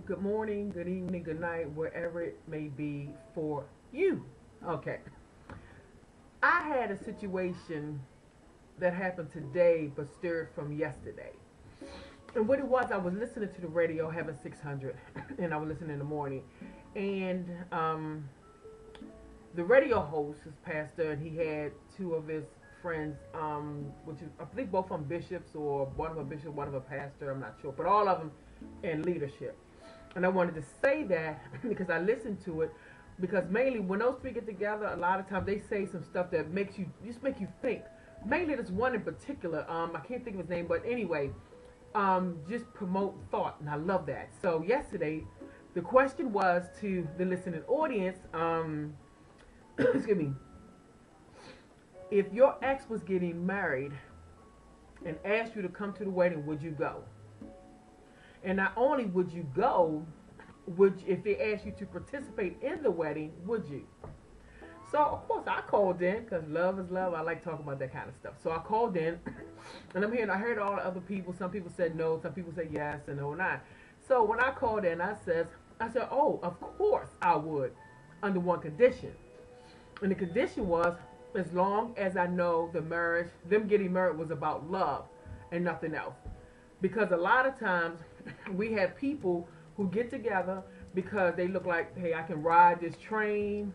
good morning, good evening, good night, wherever it may be for you. Okay. I had a situation that happened today but stirred from yesterday. And what it was, I was listening to the radio, having 600, and I was listening in the morning. And the radio host is pastor, and he had two of his friends, which is, I think both of them bishops, or one of them bishop, one of them pastor, I'm not sure, but all of them in leadership. And I wanted to say that because I listened to it, because mainly when those three get together, a lot of times they say some stuff that makes you just make you think. Mainly there's one in particular, I can't think of his name, but anyway, just promote thought, and I love that. So yesterday, the question was to the listening audience, excuse me, if your ex was getting married and asked you to come to the wedding, would you go? And not only would you go, if they asked you to participate in the wedding, would you? So of course I called in because love is love. I like talking about that kind of stuff. So I called in, and I heard all the other people. Some people said no, some people said yes, and the whole nine. So when I called in, I said, oh, of course I would, under one condition, and the condition was as long as I know the marriage, them getting married was about love and nothing else. Because a lot of times we have people who get together because they look like, hey, I can ride this train.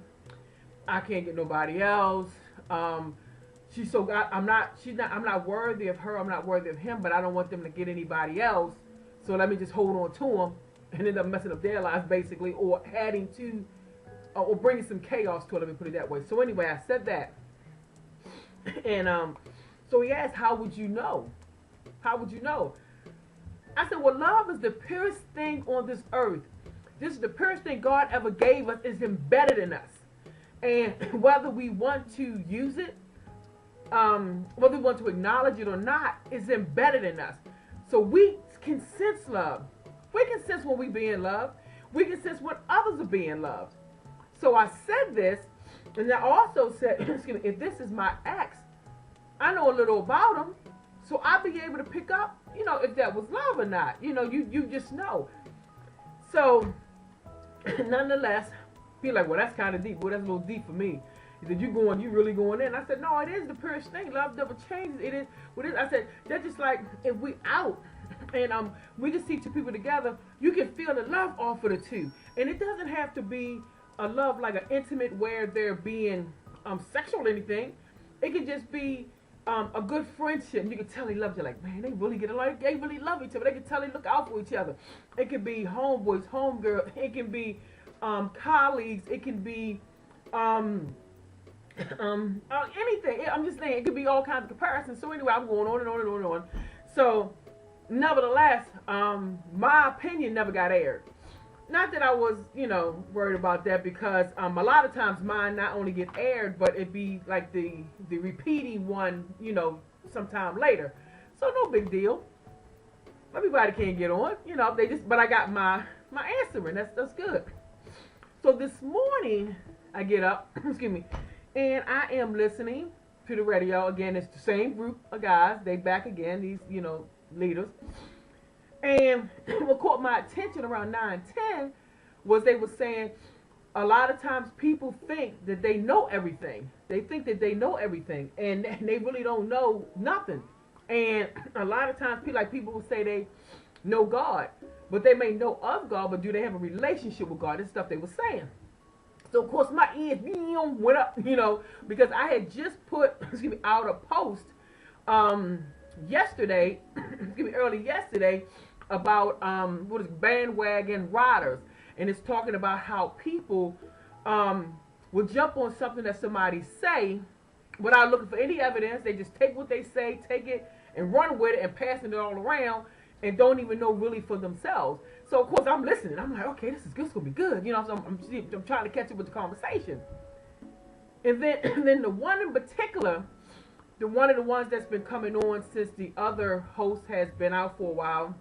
I can't get nobody else. I'm not worthy of her. I'm not worthy of him, but I don't want them to get anybody else. So let me just hold on to them and end up messing up their lives basically, or adding to, or bringing some chaos to it. Let me put it that way. So anyway, I said that. And so he asked, how would you know? How would you know? I said, well, love is the purest thing on this earth. This is the purest thing God ever gave us. Is embedded in us. And whether we want to use it, whether we want to acknowledge it or not, it's embedded in us. So we can sense love. We can sense when we being loved. We can sense when others are being loved. So I said this, and I also said, excuse me, if this is my ex, I know a little about him, so I'll be able to pick up, if that was love or not. You just know. So, nonetheless, be like, well, that's kind of deep. Well, that's a little deep for me. He said, you really going in? I said, no, it is the purest thing. Love never changes. It is what it is. I said, that's just like if we out and we just see two people together, you can feel the love off of the two. And it doesn't have to be a love like an intimate where they're being sexual or anything. It can just be a good friendship. You can tell they love you. Like, man, they really get along. They really love each other. They can tell they look out for each other. It can be homeboys, homegirl. It can be colleagues. It can be anything. I'm just saying it could be all kinds of comparisons. So anyway, I'm going on and on and on and on. So nevertheless, my opinion never got aired. Not that I was, worried about that, because a lot of times mine not only get aired, but it be like the repeating one, sometime later. So no big deal. Everybody can get on, but I got my answer, and that's good. So this morning I get up, excuse me, and I am listening to the radio. Again, it's the same group of guys. They back again, these, leaders. And what caught my attention around 9:10 was they were saying a lot of times people think that they know everything. They think that they know everything, and they really don't know nothing. And a lot of times people will say they know God, but they may know of God, but do they have a relationship with God? This stuff they were saying. So of course my ears went up, because I had just put out a post yesterday, early yesterday, about what is bandwagon riders, and it's talking about how people will jump on something that somebody say without looking for any evidence. They just take what they say, take it and run with it, and passing it all around, and don't even know really for themselves. So of course I'm listening. I'm like, okay, this is good. It's gonna be good. So I'm trying to catch up with the conversation. And then the one in particular, one of the ones that's been coming on since the other host has been out for a while,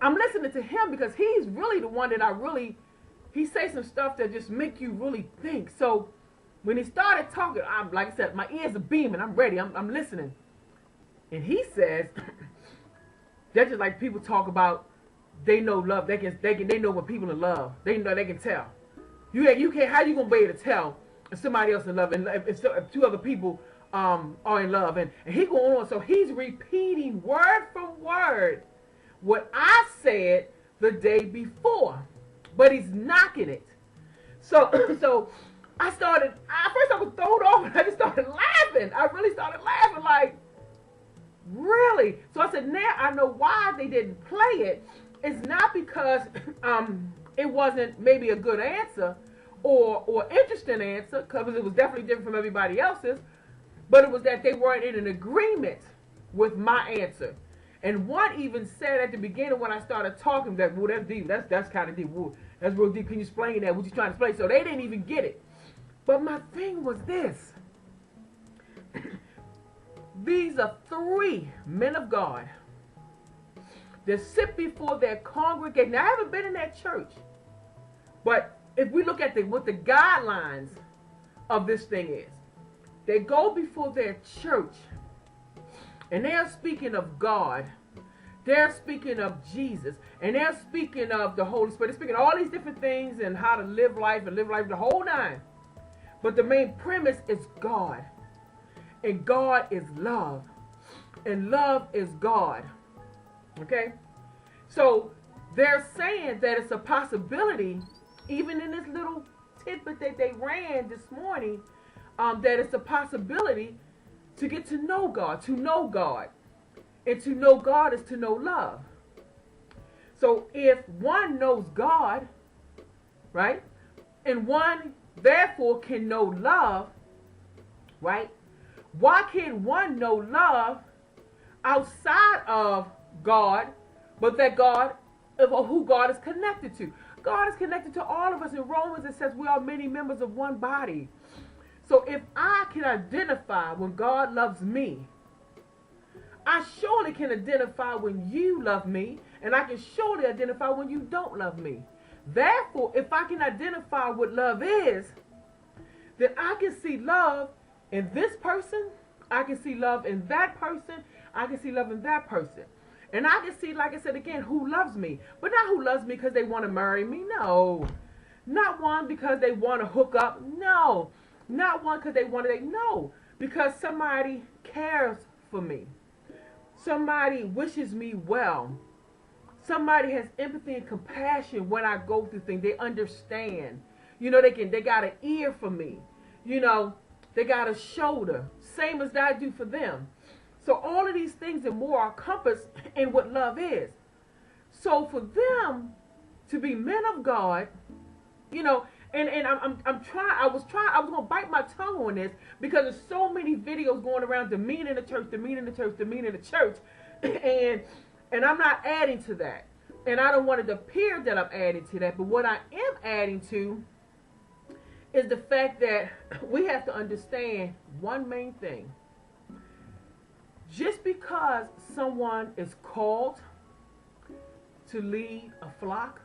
I'm listening to him because he's really the one that he says some stuff that just make you really think. So when he started talking, like I said, my ears are beaming. I'm ready. I'm listening. And he says, that's just like people talk about they know love. They know when people in love. They can tell. You can't. How you gonna be able to tell if somebody else in love and if two other people are in love? And he going on. So he's repeating word for word what I said the day before, but he's knocking it. So at first I was thrown off and I just started laughing. I really started laughing, like, really? So I said, now I know why they didn't play it. It's not because it wasn't maybe a good answer or interesting answer, because it was definitely different from everybody else's, but it was that they weren't in an agreement with my answer. And one even said at the beginning when I started talking that, well, that's deep. That's kind of deep. Well, that's real deep. Can you explain that? What you trying to explain? So they didn't even get it. But my thing was this. These are 3 men of God that sit before their congregation. Now, I haven't been in that church. But if we look at what the guidelines of this thing is, they go before their church and they're speaking of God. They're speaking of Jesus. And they're speaking of the Holy Spirit. They're speaking of all these different things and how to live life and live life the whole nine. But the main premise is God. And God is love. And love is God. Okay? So they're saying that it's a possibility, even in this little tidbit that they ran this morning, that it's a possibility to get to know God, to know God. And to know God is to know love. So if one knows God, right, and one therefore can know love, right, why can't one know love outside of God, but that God, of who God is connected to? God is connected to all of us. In Romans it says we are many members of one body. So if I can identify when God loves me, I surely can identify when you love me, and I can surely identify when you don't love me. Therefore, if I can identify what love is, then I can see love in this person, I can see love in that person, I can see love in that person. And I can see, like I said again, who loves me. But not who loves me because they want to marry me, no. Not one because they want to hook up, no. Not one because they want to, no. Because somebody cares for me. Somebody wishes me well. Somebody has empathy and compassion when I go through things. They understand. You know, they got an ear for me. You know, they got a shoulder. Same as I do for them. So all of these things and more are compassed in what love is. So for them to be men of God, you know, and I was gonna bite my tongue on this because there's so many videos going around demeaning the church, and I'm not adding to that. And I don't want it to appear that I'm adding to that, but what I am adding to is the fact that we have to understand one main thing. Just because someone is called to lead a flock,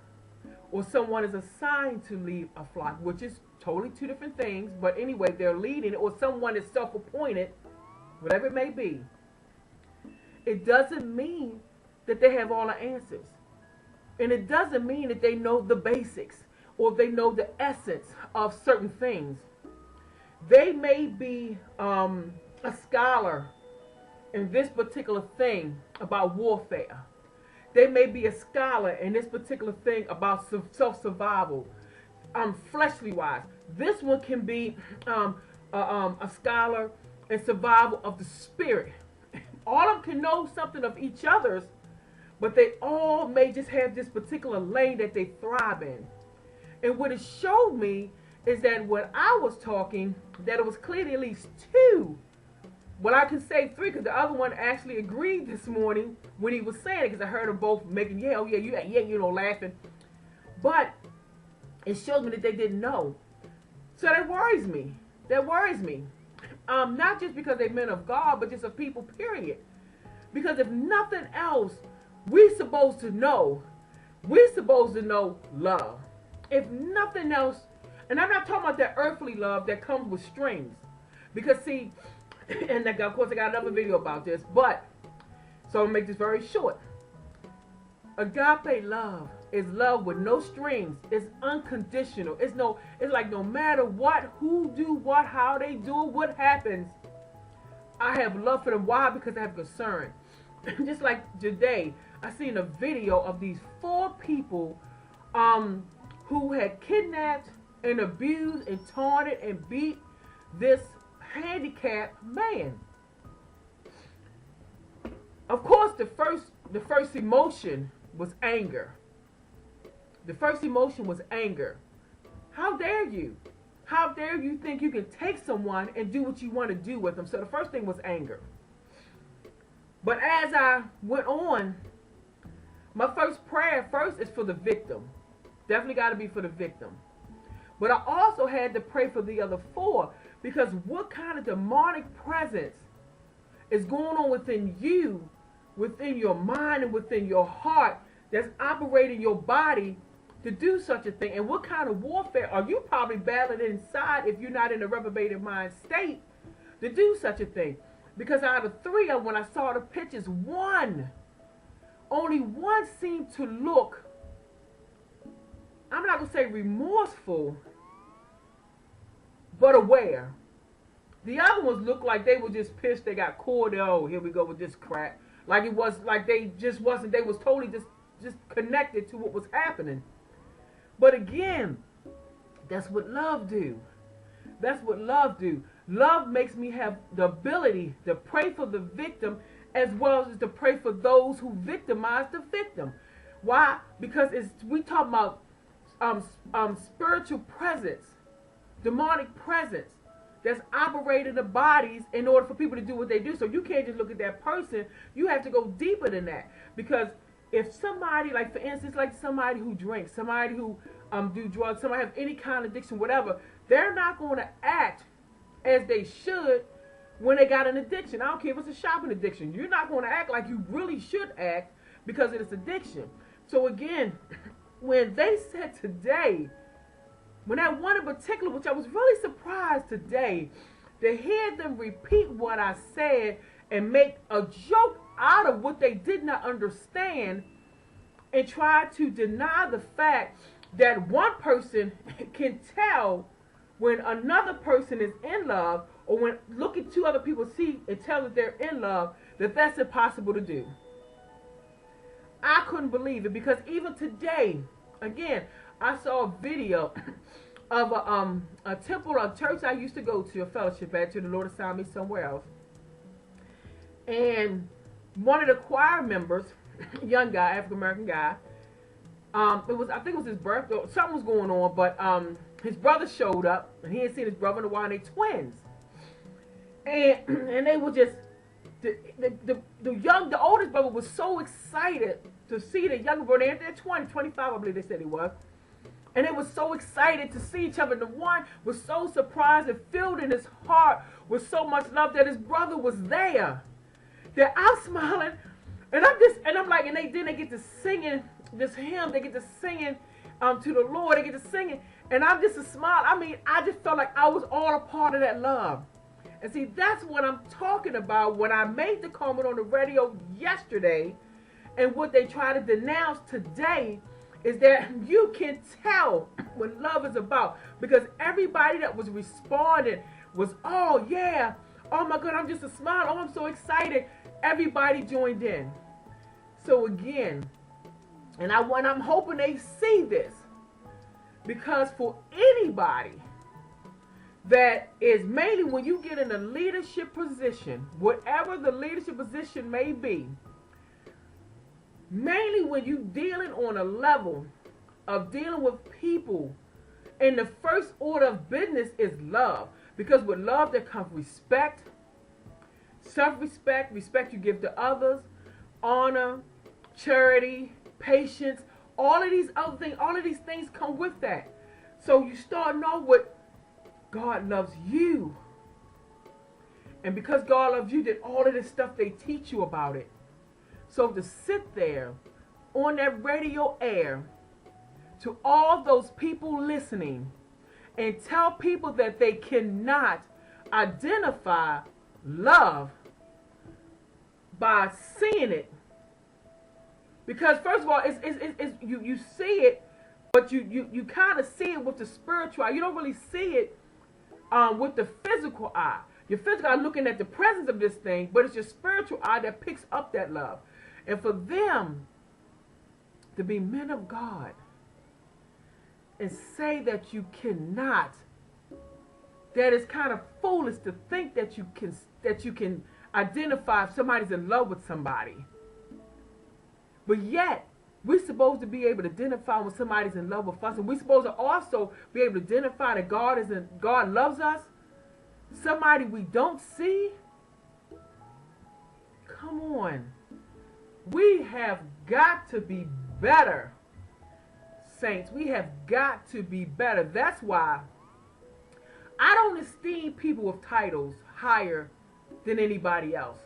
or someone is assigned to lead a flock, which is totally 2 different things, but anyway, they're leading, or someone is self-appointed, whatever it may be, it doesn't mean that they have all the answers. And it doesn't mean that they know the basics, or they know the essence of certain things. They may be a scholar in this particular thing about warfare. They may be a scholar in this particular thing about self-survival, fleshly wise. This one can be a scholar in survival of the spirit. All of them can know something of each other's, but they all may just have this particular lane that they thrive in. And what it showed me is that when I was talking, that it was clearly at least 2. Well, I can say 3 because the other one actually agreed this morning when he was saying it, because I heard them both making, laughing. But it shows me that they didn't know. So that worries me. Not just because they're men of God, but just of people, period. Because if nothing else, we're supposed to know love. If nothing else, and I'm not talking about that earthly love that comes with strings. Because see, and of course I got another video about this, but so I'm gonna make this very short. Agape love is love with no strings. It's unconditional. It's like no matter what, who do what, how they do it, what happens, I have love for them. Why? Because I have concern. Just like today, I seen a video of these 4 people who had kidnapped and abused and taunted and beat this handicapped man. Of course, the first emotion was anger. The first emotion was anger. How dare you? How dare you think you can take someone and do what you want to do with them? So the first thing was anger. But as I went on, my first prayer first is for the victim. Definitely got to be for the victim. But I also had to pray for the other 4, because what kind of demonic presence is going on within you, within your mind and within your heart, that's operating your body to do such a thing? And what kind of warfare are you probably battling inside if you're not in a reprobated mind state to do such a thing? Because out of 3 of them, when I saw the pictures, only one seemed to look, I'm not going to say remorseful, but aware. The other ones looked like they were just pissed they got caught. Oh, here we go with this crap. Like it was, like they just wasn't, they was totally just connected to what was happening. But again, that's what love do. That's what love do. Love makes me have the ability to pray for the victim as well as to pray for those who victimize the victim. Why? Because we talk about spiritual presence, demonic presence that's operating the bodies in order for people to do what they do. So you can't just look at that person. You have to go deeper than that. Because if somebody, like for instance, like somebody who drinks, somebody who do drugs, somebody have any kind of addiction, whatever, they're not going to act as they should when they got an addiction. I don't care if it's a shopping addiction. You're not going to act like you really should act because of this addiction. So again, when they said today, when that one in particular, which I was really surprised today, to hear them repeat what I said and make a joke out of what they did not understand and try to deny the fact that one person can tell when another person is in love, or when looking 2 other people see and tell that they're in love, that's impossible to do. I couldn't believe it, because even today, again, I saw a video of a temple, a church I used to go to, a fellowship at, to the Lord assigned me somewhere else. And one of the choir members, young guy, African-American guy, I think it was his birthday, something was going on, but his brother showed up, and he hadn't seen his brother in a while, and they twins. And they were just, the oldest brother was so excited to see the younger brother. They're 20, 25, I believe they said he was. And they were so excited to see each other. The one was so surprised and filled in his heart with so much love that his brother was there. That I'm smiling, and I'm like, and they get to singing this hymn. They get to singing to the Lord. They get to singing, and I'm just a smile. I mean, I just felt like I was all a part of that love. And see, that's what I'm talking about when I made the comment on the radio yesterday, and what they try to denounce today is that you can tell what love is about, because everybody that was responding was, oh yeah, oh my God, I'm just a smile, oh I'm so excited. Everybody joined in. So again, and I'm hoping they see this, because for anybody that is, mainly when you get in a leadership position, whatever the leadership position may be, mainly when you're dealing on a level of dealing with people, and the first order of business is love. Because with love there comes respect, self-respect, respect you give to others, honor, charity, patience, all of these other things, all of these things come with that. So you start to know what God loves you. And because God loves you, then all of this stuff they teach you about it. So to sit there on that radio air to all those people listening and tell people that they cannot identify love by seeing it Because first of all, you see it, but you kind of see it with the spiritual eye. You don't really see it with the physical eye. Your physical eye looking at the presence of this thing, but it's your spiritual eye that picks up that love. And for them to be men of God and say that you cannot, that is kind of foolish to think that you can identify if somebody's in love with somebody. But yet, we're supposed to be able to identify when somebody's in love with us, and we're supposed to also be able to identify that God loves us. Somebody we don't see. Come on. We have got to be better, saints. We have got to be better. That's why I don't esteem people with titles higher than anybody else.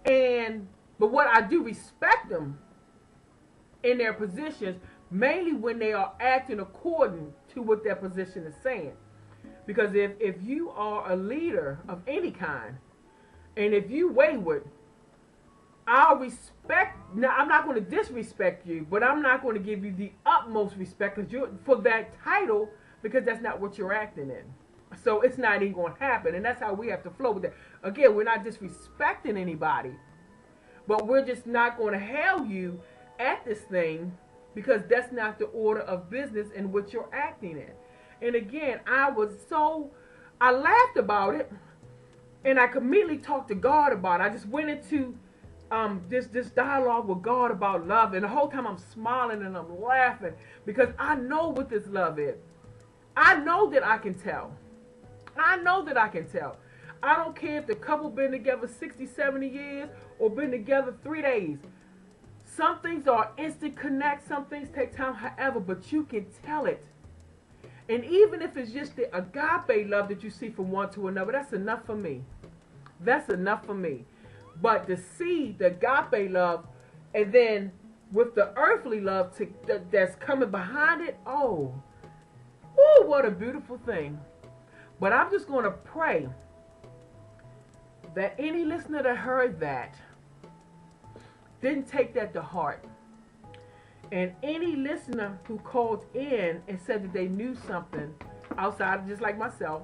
But what I do respect them in their positions, mainly when they are acting according to what their position is saying. Because if you are a leader of any kind, and if you wayward, I'll respect. Now, I'm not going to disrespect you, but I'm not going to give you the utmost respect for that title, because that's not what you're acting in. So it's not even going to happen, and that's how we have to flow with that. Again, we're not disrespecting anybody, but we're just not going to hail you at this thing, because that's not the order of business in which you're acting in. And again, I laughed about it, and I immediately talked to God about it. I just went into this dialogue with God about love, and the whole time I'm smiling and I'm laughing, because I know what this love is. I know that I can tell. I know that I can tell. I don't care if the couple been together 60, 70 years or been together 3 days. Some things are instant connect, some things take time, however, but you can tell it. And even if it's just the agape love that you see from one to another, that's enough for me. That's enough for me. But to see the agape love, and then with the earthly love that's coming behind it, oh, what a beautiful thing. But I'm just going to pray that any listener that heard that didn't take that to heart. And any listener who called in and said that they knew something outside of just like myself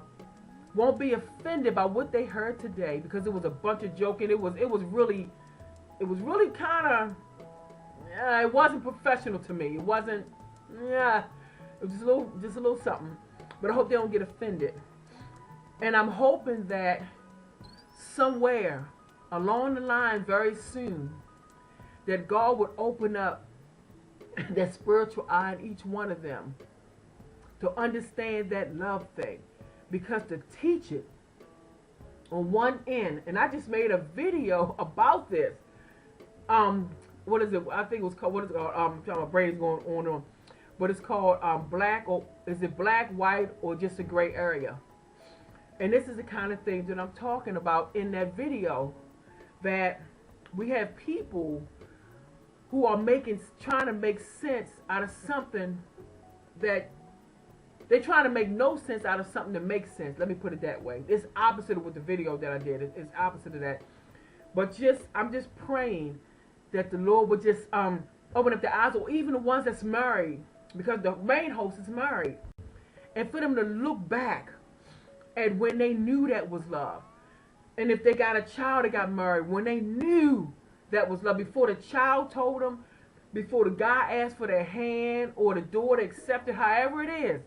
won't be offended by what they heard today, because it was a bunch of joking. It was really kind of, it wasn't professional to me. It wasn't, it was just a little something. But I hope they don't get offended. And I'm hoping that somewhere along the line very soon, that God would open up that spiritual eye in each one of them to understand that love thing. Because to teach it on one end, and I just made a video about this. What is it? I think it was called, what is it called? My brain is going on and on. But it's called black, or is it black, white, or just a gray area? And this is the kind of things that I'm talking about in that video, that we have people who are trying to make sense out of something that they're trying to make no sense out of something that makes sense. Let me put it that way. It's opposite of what the video that I did. It's opposite of that. But I'm just praying that the Lord would just open up their eyes, or even the ones that's married, because the main host is married, and for them to look back at when they knew that was love. And if they got a child that got married, when they knew that was love, before the child told them, before the guy asked for their hand, or the daughter accepted, however it is,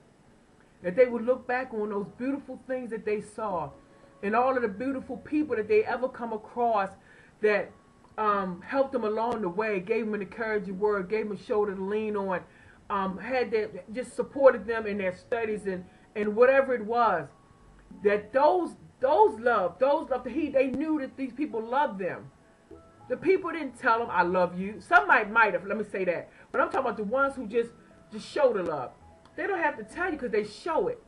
that they would look back on those beautiful things that they saw, and all of the beautiful people that they ever come across that helped them along the way, gave them an encouraging word, gave them a shoulder to lean on, just supported them in their studies and whatever it was. That those love, they knew that these people loved them. The people didn't tell them, I love you. Some might have, let me say that. But I'm talking about the ones who just show the love. They don't have to tell you, because they show it.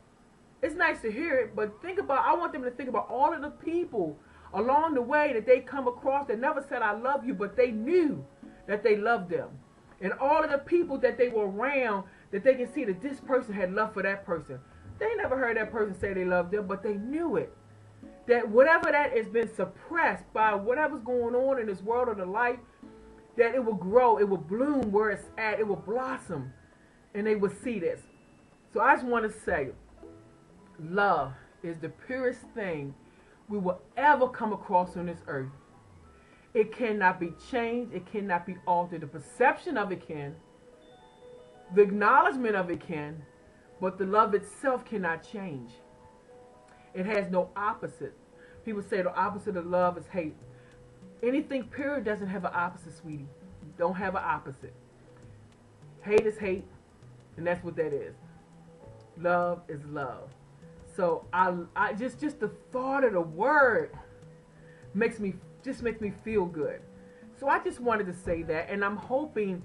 It's nice to hear it, but I want them to think about all of the people along the way that they come across that never said I love you, but they knew that they loved them. And all of the people that they were around, that they can see that this person had love for that person. They never heard that person say they loved them, but they knew it. That whatever that has been suppressed by whatever's going on in this world of the life, that it will grow, it will bloom where it's at, it will blossom, and they will see this. So I just want to say, love is the purest thing we will ever come across on this earth. It cannot be changed. It cannot be altered. The perception of it can. The acknowledgement of it can. But the love itself cannot change. It has no opposite. People say the opposite of love is hate. Anything pure doesn't have an opposite, sweetie. Don't have an opposite. Hate is hate, and that's what that is. Love is love. So I just the thought of the word makes me feel good. So I just wanted to say that, and I'm hoping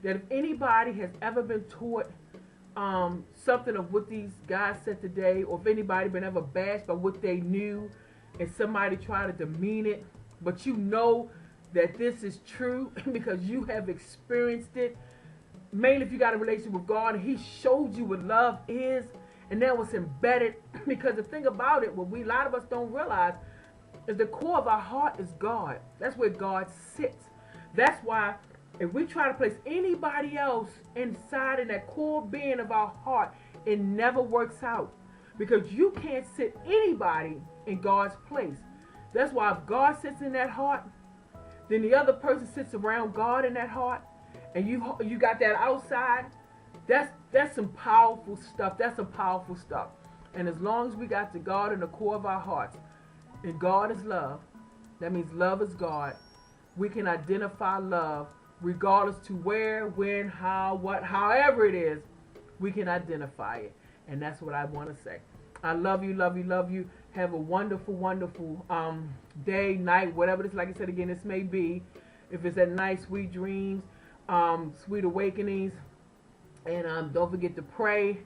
that if anybody has ever been taught something of what these guys said today, or if anybody been ever bashed by what they knew, and somebody tried to demean it, but you know that this is true because you have experienced it. Mainly if you got a relationship with God and He showed you what love is, and that was embedded. Because the thing about it, what a lot of us don't realize, is the core of our heart is God. That's where God sits. That's why if we try to place anybody else inside in that core being of our heart, it never works out. Because you can't sit anybody in God's place. That's why if God sits in that heart, then the other person sits around God in that heart, and you got that outside. That's some powerful stuff. That's some powerful stuff. And as long as we got the God in the core of our hearts, and God is love, that means love is God. We can identify love regardless to where, when, how, what, however it is, we can identify it. And that's what I want to say. I love you, love you, love you. Have a wonderful, wonderful day, night, whatever this, like I said again, this may be. If it's at night, sweet dreams, sweet awakenings. And don't forget to pray,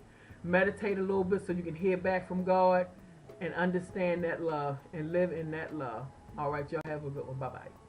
meditate a little bit so you can hear back from God and understand that love and live in that love. All right, y'all have a good one. Bye-bye.